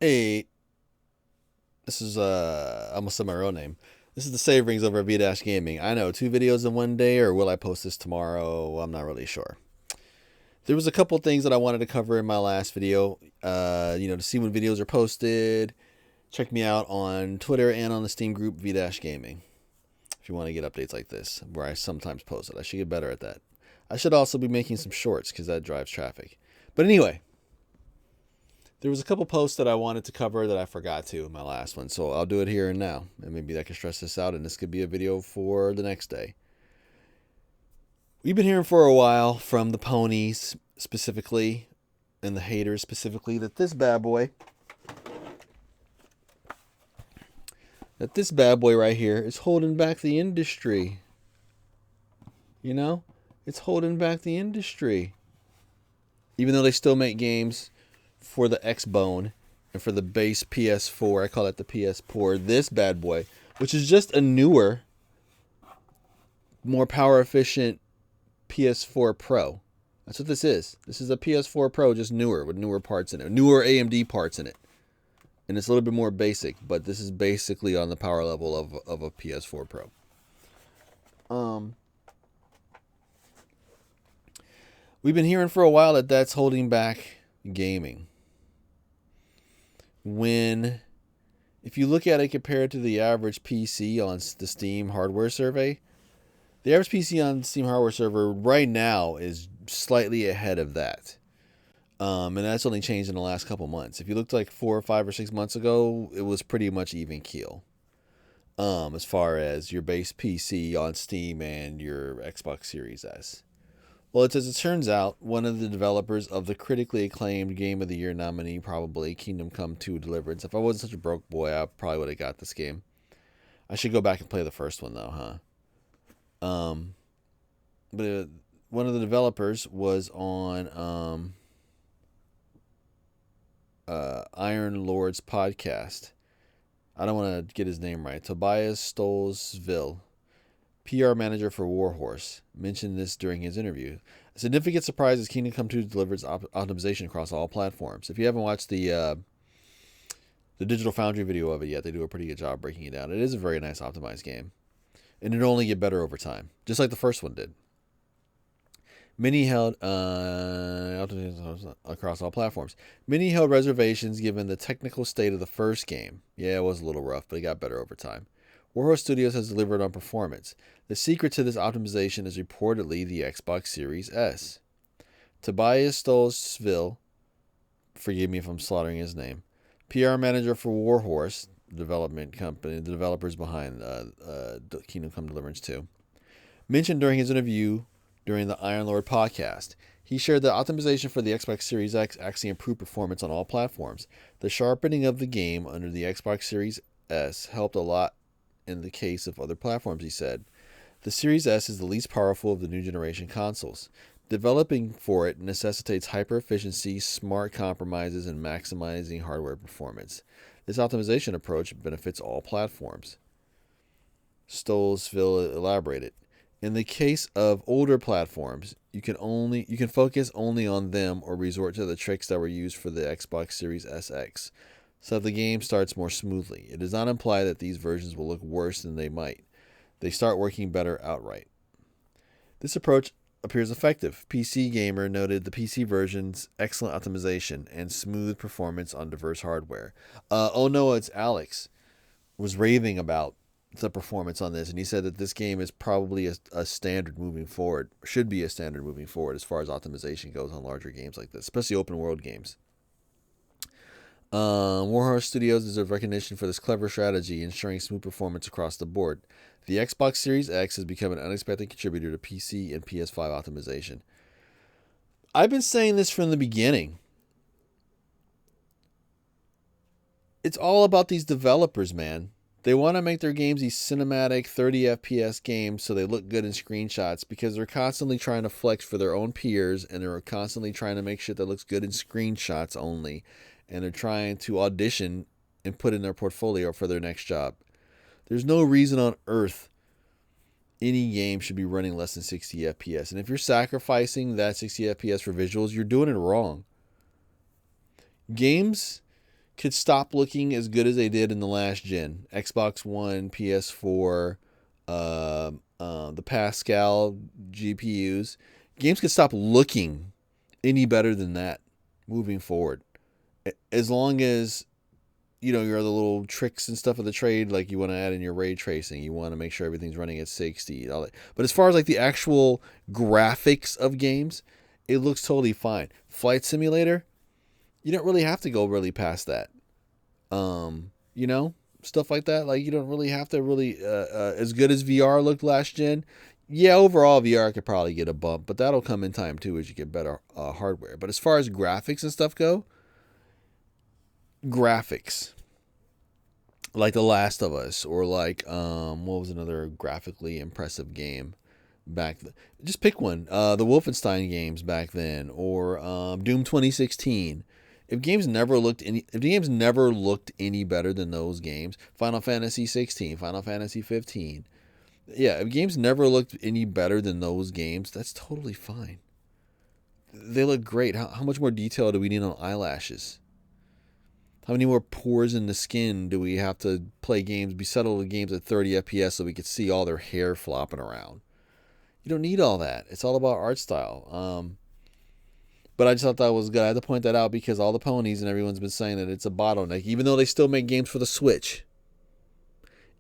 Hey, this is I almost said my real name. This is the Save Rings over at V-Gaming. I know, 2 videos in one day, or will I post this tomorrow? I'm not really sure. There was a couple things that I wanted to cover in my last video. To see when videos are posted, check me out on Twitter and on the Steam group V-Gaming. If you want to get updates like this, where I sometimes post it. I should get better at that. I should also be making some shorts because that drives traffic. But anyway, there was a couple posts that I wanted to cover that I forgot to in my last one, so I'll do it here and now. And maybe I can stress this out, and this could be a video for the next day. We've been hearing for a while from the ponies specifically, and the haters specifically, that this bad boy right here is holding back the industry. You know? It's holding back the industry. Even though they still make games for the X-Bone and for the base PS4. I call it the PS4. This bad boy, which is just a newer, more power efficient PS4 Pro. That's what this is. This is a PS4 Pro, just newer, with newer parts in it. Newer AMD parts in it. And it's a little bit more basic, but this is basically on the power level of a PS4 Pro. We've been hearing for a while that that's holding back gaming. If you look at it compared to the average PC on the Steam hardware survey, the average PC on Steam hardware server right now is slightly ahead of that. And that's only changed in the last couple months. If you looked like 4 or 5 or 6 months ago, it was pretty much even keel. As far as your base PC on Steam and your Xbox Series S. Well, as it turns out, one of the developers of the critically acclaimed Game of the Year nominee, probably Kingdom Come 2 Deliverance. If I wasn't such a broke boy, I probably would have got this game. I should go back and play the first one, though, huh? But one of the developers was on Iron Lord's podcast. I don't want to get his name right. Tobias Stolzville, PR manager for Warhorse, mentioned this during his interview. A significant surprise is Kingdom Come 2 delivers optimization across all platforms. If you haven't watched the Digital Foundry video of it yet, they do a pretty good job breaking it down. It is a very nice optimized game, and it'll only get better over time, just like the first one did. Many held across all platforms. Many held reservations given the technical state of the first game. Yeah, it was a little rough, but it got better over time. Warhorse Studios has delivered on performance. The secret to this optimization is reportedly the Xbox Series S. Tobias Stolzville, forgive me if I'm slaughtering his name, PR manager for Warhorse, development company, the developers behind Kingdom Come Deliverance 2, mentioned during his interview during the Iron Lord podcast. He shared that optimization for the Xbox Series X actually improved performance on all platforms. The sharpening of the game under the Xbox Series S helped a lot in the case of other platforms, he said. The Series S is the least powerful of the new generation consoles. Developing for it necessitates hyper efficiency, smart compromises, and maximizing hardware performance. This optimization approach benefits all platforms. Stolzville elaborated. In the case of older platforms, you can focus only on them or resort to the tricks that were used for the Xbox Series SX, so that the game starts more smoothly. It does not imply that these versions will look worse than they might. They start working better outright. This approach appears effective. PC Gamer noted the PC version's excellent optimization and smooth performance on diverse hardware. It's Alex, was raving about the performance on this, and he said that this game is probably a standard moving forward, should be a standard moving forward as far as optimization goes on larger games like this, especially open world games. Warhorse Studios deserve recognition for this clever strategy, ensuring smooth performance across the board. The Xbox Series X has become an unexpected contributor to PC and PS5 optimization. I've been saying this from the beginning. It's all about these developers, man. They want to make their games these cinematic 30 FPS games so they look good in screenshots because they're constantly trying to flex for their own peers, and they're constantly trying to make shit that looks good in screenshots only. And they're trying to audition and put in their portfolio for their next job. There's no reason on earth any game should be running less than 60 FPS. And if you're sacrificing that 60 FPS for visuals, you're doing it wrong. Games could stop looking as good as they did in the last gen. Xbox One, PS4, the Pascal GPUs. Games could stop looking any better than that moving forward. As long as, your other little tricks and stuff of the trade, like you want to add in your ray tracing, you want to make sure everything's running at 60, all that. But as far as like the actual graphics of games, it looks totally fine. Flight Simulator, you don't really have to go really past that. Stuff like that. Like you don't really have to really, as good as VR looked last gen. Yeah, overall VR could probably get a bump, but that'll come in time too as you get better hardware. But as far as graphics and stuff go, graphics like The Last of Us, or like what was another graphically impressive game back then? Just pick one. The Wolfenstein games back then, or Doom 2016. If the games never looked any better than those games, Final Fantasy 16, Final Fantasy 15. Yeah, if games never looked any better than those games, that's totally fine. They look great. How much more detail do we need on eyelashes? How many more pores in the skin do we have to play games, be settled with games at 30 FPS so we could see all their hair flopping around? You don't need all that. It's all about art style. But I just thought that was good. I had to point that out because all the ponies and everyone's been saying that it's a bottleneck, even though they still make games for the Switch.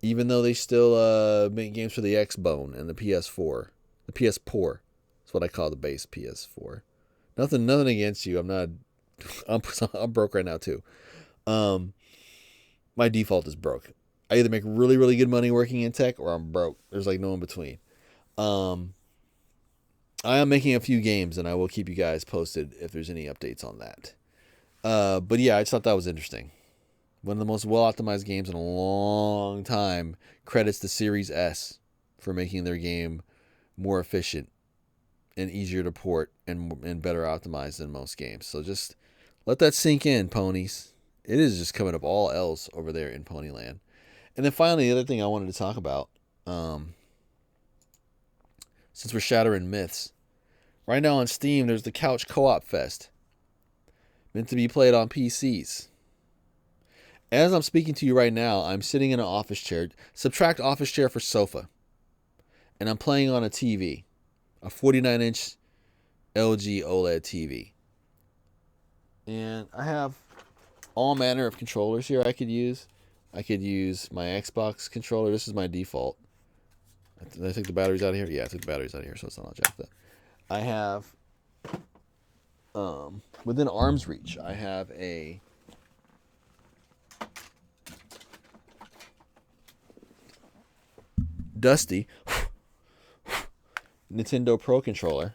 Even though they still make games for the Xbone and the PS4. The PS4. That's what I call the base PS4. Nothing against you. I'm broke right now too. My default is broke. I either make really, really good money working in tech or I'm broke. There's like no in between. I am making a few games and I will keep you guys posted if there's any updates on that. But yeah, I just thought that was interesting. One of the most well-optimized games in a long time. Credits to Series S for making their game more efficient and easier to port and better optimized than most games. So just let that sink in, ponies. It is just coming up all else over there in Ponyland. And then finally, the other thing I wanted to talk about, since we're shattering myths, right now on Steam, there's the Couch Co-op Fest, meant to be played on PCs. As I'm speaking to you right now, I'm sitting in an office chair. Subtract office chair for sofa. And I'm playing on a TV. A 49-inch LG OLED TV. And I have all manner of controllers here I could use. I could use my Xbox controller. This is my default. Did I take the batteries out of here? Yeah, I took the batteries out of here, so it's not all jacked up. I have, within arm's reach, I have a dusty Nintendo Pro controller,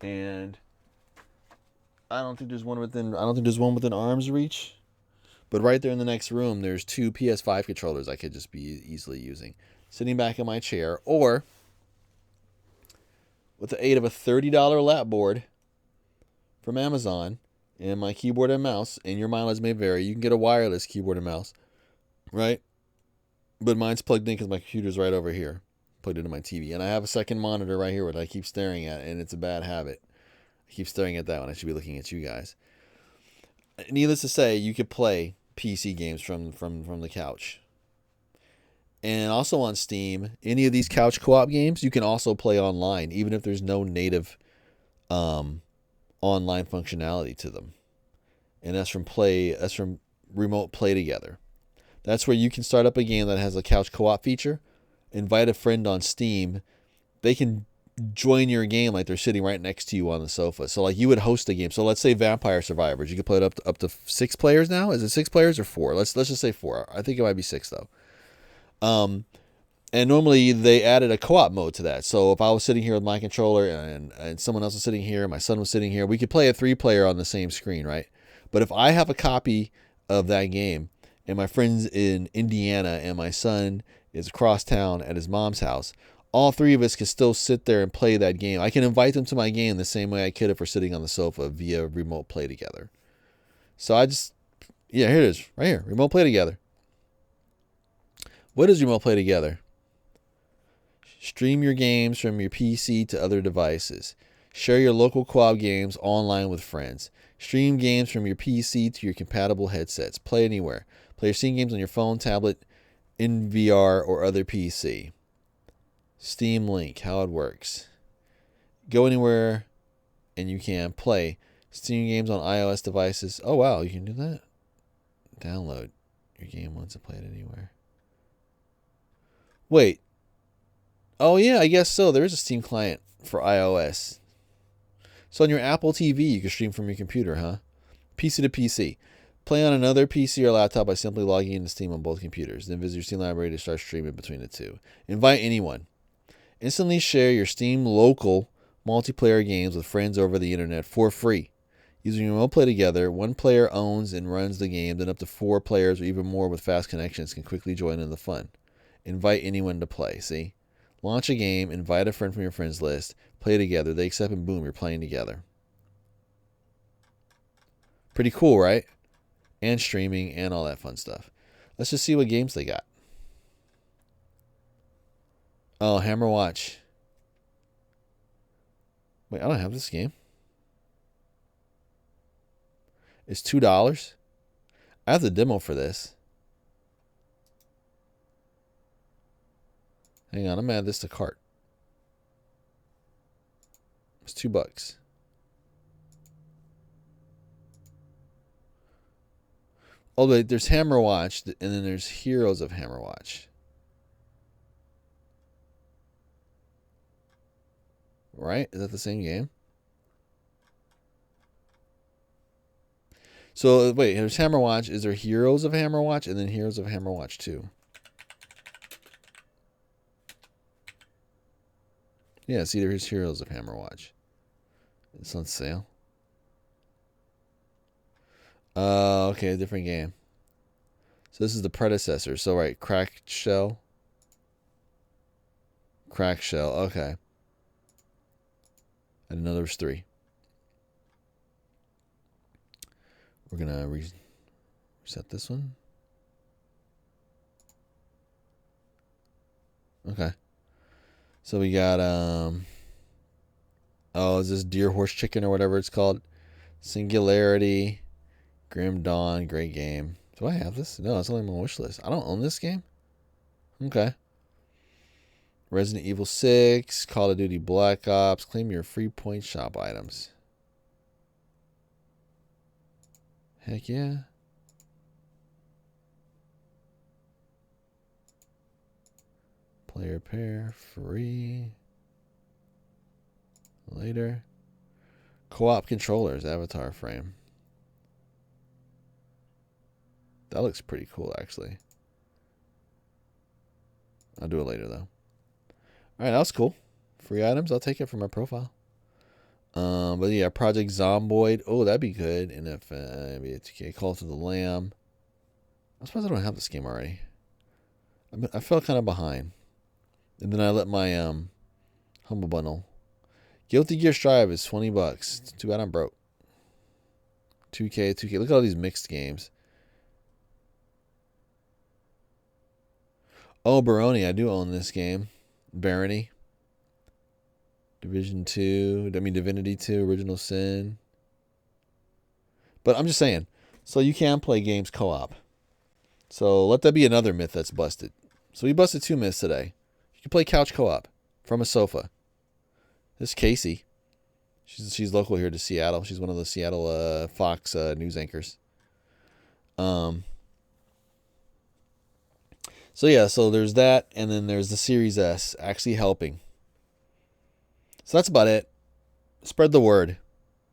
and I don't think there's one within arm's reach. But right there in the next room, there's two PS5 controllers I could just be easily using, sitting back in my chair, or with the aid of a $30 lap board from Amazon and my keyboard and mouse. And your mileage may vary. You can get a wireless keyboard and mouse, right? But mine's plugged in because my computer's right over here, plugged into my TV. And I have a second monitor right here, that I keep staring at, and it's a bad habit. I keep staring at that when I should be looking at you guys. Needless to say, you could play PC games from the couch. And also on Steam, any of these couch co-op games, you can also play online, even if there's no native online functionality to them. And that's from remote play together. That's where you can start up a game that has a couch co-op feature, invite a friend on Steam. They can join your game like they're sitting right next to you on the sofa. So like you would host a game. So let's say Vampire Survivors. You could play it up to 6 players now. Is it 6 players or 4? Let's just say 4. I think it might be 6 though. And normally they added a co-op mode to that. So if I was sitting here with my controller and someone else was sitting here, my son was sitting here, we could play a 3-player on the same screen, right? But if I have a copy of that game and my friend's in Indiana and my son is across town at his mom's house, all 3 of us can still sit there and play that game. I can invite them to my game the same way I could if we're sitting on the sofa via remote play together. So here it is, right here, remote play together. What is remote play together? Stream your games from your PC to other devices. Share your local co-op games online with friends. Stream games from your PC to your compatible headsets. Play anywhere. Play your Steam games on your phone, tablet, in VR, or other PC. Steam Link, how it works. Go anywhere and you can play Steam games on iOS devices. Oh, wow, you can do that? Download your game once and play it anywhere. Wait. Oh, yeah, I guess so. There is a Steam client for iOS. So on your Apple TV, you can stream from your computer, huh? PC to PC. Play on another PC or laptop by simply logging into Steam on both computers. Then visit your Steam library to start streaming between the two. Invite anyone. Instantly share your Steam local multiplayer games with friends over the internet for free. Using remote play together, one player owns and runs the game, then up to 4 players or even more with fast connections can quickly join in the fun. Invite anyone to play, see? Launch a game, invite a friend from your friends list, play together, they accept, and boom, you're playing together. Pretty cool, right? And streaming and all that fun stuff. Let's just see what games they got. Oh, Hammer Watch. Wait, I don't have this game. It's $2. I have the demo for this. Hang on, I'm gonna add this to cart. It's $2. Oh, wait, there's Hammer Watch, and then there's Heroes of Hammer Watch. Right? Is that the same game? So, wait, there's Hammer Watch. Is there Heroes of Hammer Watch? And then Heroes of Hammer Watch 2. Yeah, see, there's Heroes of Hammer Watch. It's on sale. Okay, a different game. So this is the predecessor. So, right, Cracked Shell. Cracked Shell, okay. I didn't know there was 3. We're going to reset this one. Okay. So we got, is this Deer Horse Chicken or whatever it's called? Singularity, Grim Dawn, great game. Do I have this? No, it's only on my wish list. I don't own this game? Okay. Resident Evil 6, Call of Duty Black Ops, claim your free point shop items. Heck yeah. Player pair, free. Later. Co-op controllers, avatar frame. That looks pretty cool, actually. I'll do it later, though. All right, that was cool. Free items, I'll take it from my profile. But yeah, Project Zomboid. Oh, that'd be good. And if maybe it's okay, Call to the Lamb. I'm surprised I don't have this game already. I fell kind of behind. And then I let my Humble Bundle. Guilty Gear Strive is $20. Too bad I'm broke. 2K. Look at all these mixed games. Oh, Baroni. I do own this game. Barony. Divinity 2, Original Sin. But I'm just saying. So you can play games co-op. So let that be another myth that's busted. So we busted 2 myths today. You can play couch co-op from a sofa. This is Casey. She's local here to Seattle. She's one of the Seattle Fox news anchors. So yeah, so there's that, and then there's the Series S actually helping. So that's about it. Spread the word.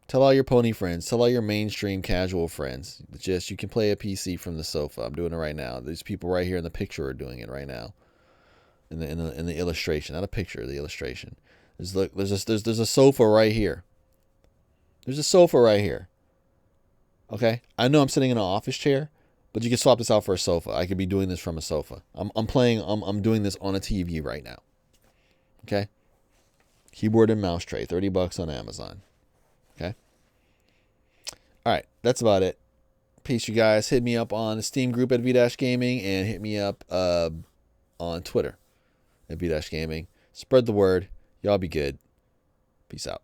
Tell all your pony friends. Tell all your mainstream casual friends. Just you can play a PC from the sofa. I'm doing it right now. These people right here in the picture are doing it right now. In the illustration, not a picture, the illustration. There's a sofa right here. There's a sofa right here. Okay, I know I'm sitting in an office chair, but you can swap this out for a sofa. I could be doing this from a sofa. I'm doing this on a TV right now. Okay. Keyboard and mouse tray, $30 on Amazon. Okay. All right, that's about it. Peace, you guys. Hit me up on the Steam group at V-Gaming and hit me up on Twitter at V-Gaming. Spread the word. Y'all be good. Peace out.